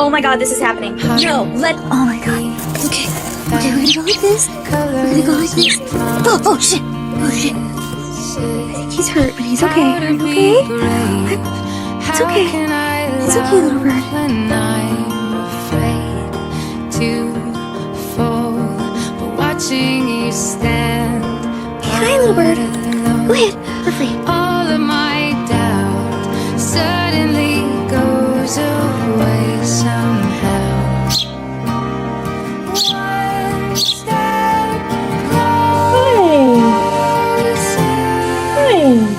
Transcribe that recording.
Oh my god, this is happening. No, oh my god. Okay, we're gonna go like this. We're gonna go like this. Oh shit. Oh shit. I think he's hurt, but he's okay. Are you okay? It's okay. It's okay, little bird. Hi, little bird. Go ahead. We're free. All of my doubt suddenly goes away somehow. One step closer. Hey.